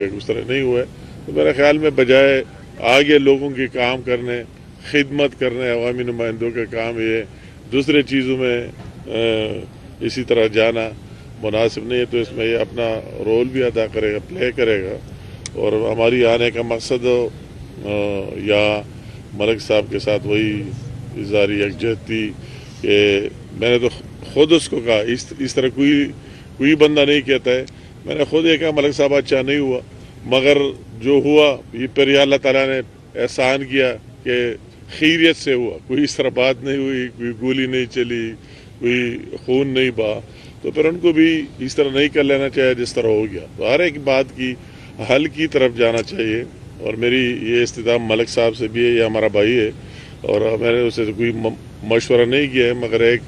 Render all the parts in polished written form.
اس طرح نہیں ہوا ہے تو میرے خیال میں بجائے آگے لوگوں کے کام کرنے، خدمت کرنے، عوامی نمائندوں کا کام یہ دوسرے چیزوں میں اسی طرح جانا مناسب نہیں ہے، تو اس میں یہ اپنا رول بھی ادا کرے گا، پلے کرے گا، اور ہماری آنے کا مقصد یا ملک صاحب کے ساتھ وہی اظہار یکجہتی کہ میں نے تو خود اس کو کہا، اس طرح کوئی بندہ نہیں کہتا ہے، میں نے خود یہ کہا ملک صاحب اچھا نہیں ہوا، مگر جو ہوا یہ پھر اللہ تعالیٰ نے احسان کیا کہ خیریت سے ہوا، کوئی اس طرح بات نہیں ہوئی، کوئی گولی نہیں چلی، کوئی خون نہیں بہا، تو پھر ان کو بھی اس طرح نہیں کر لینا چاہیے جس طرح ہو گیا، تو ہر ایک بات کی حل کی طرف جانا چاہیے، اور میری یہ استدعا ملک صاحب سے بھی ہے، یہ ہمارا بھائی ہے، اور میں نے اسے کوئی مشورہ نہیں کیا ہے، مگر ایک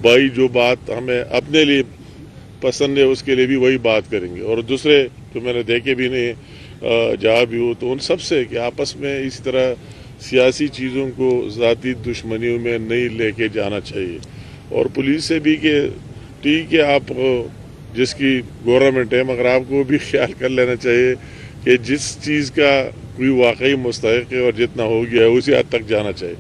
بھائی جو بات ہمیں اپنے لیے پسند ہے اس کے لیے بھی وہی بات کریں گے، اور دوسرے جو میں نے دیکھے بھی نہیں جہاں بھی ہو تو ان سب سے کہ آپس میں اسی طرح سیاسی چیزوں کو ذاتی دشمنیوں میں نہیں لے کے جانا چاہیے، اور پولیس سے بھی کہ ٹھیک ہے آپ جس کی گورنمنٹ ہے، مگر آپ کو بھی خیال کر لینا چاہیے کہ جس چیز کا کوئی واقعی مستحق ہے اور جتنا ہو گیا ہے اسی حد تک جانا چاہیے،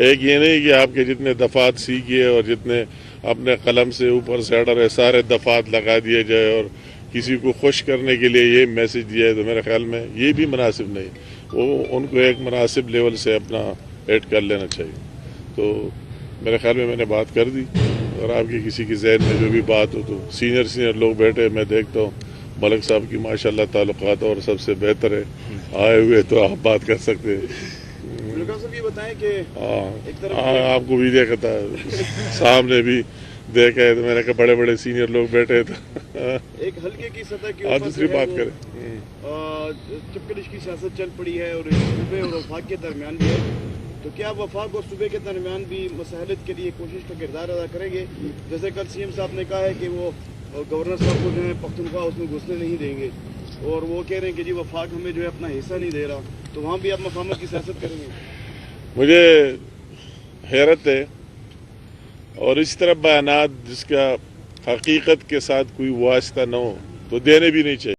ایک یہ نہیں کہ آپ کے جتنے دفعات سیکھیے اور جتنے اپنے قلم سے اوپر سے ہٹ رہے سارے دفعات لگا دیے جائے اور کسی کو خوش کرنے کے لیے یہ میسج دیا ہے، تو میرے خیال میں یہ بھی مناسب نہیں، وہ ان کو ایک مناسب لیول سے اپنا ایڈ کر لینا چاہیے، تو میرے خیال میں نے بات کر دی، اور آپ کی کسی کی ذہن میں جو بھی بات ہو تو سینئر لوگ بیٹھے میں دیکھتا ہوں ملک صاحب کی ماشاءاللہ تعلقات اور سب سے بہتر ہے، آئے ہوئے تو آپ بات کر سکتے ہیں۔ صاحب یہ بتائیں کہ آپ کو بھی دیکھا تھا سامنے بھی دیکھا ہے، تو میں نے کہا بڑے بڑے سینئر لوگ بیٹھے تھے، ایک ہلکے کی سطح کے آپ دوسری بات کریں، چپکلش کی سیاست چل پڑی ہے، اور صوبے اور وفاق کے درمیان بھی ہے، تو کیا وفاق اور صوبے کے درمیان بھی مساحلت کے لیے کوشش کا کردار ادا کریں گے؟ جیسے کل سی ایم صاحب نے کہا ہے کہ وہ گورنر صاحب کو جو ہے پختونخوا اس میں گھسنے نہیں دیں گے، اور وہ کہہ رہے ہیں کہ جی وفاق ہمیں جو ہے اپنا حصہ نہیں دے رہا، تو وہاں بھی آپ مفاہمت کی سیاست کریں گے؟ مجھے حیرت ہے، اور اس طرح بیانات جس کا حقیقت کے ساتھ کوئی واسطہ نہ ہو تو دینے بھی نہیں چاہیے۔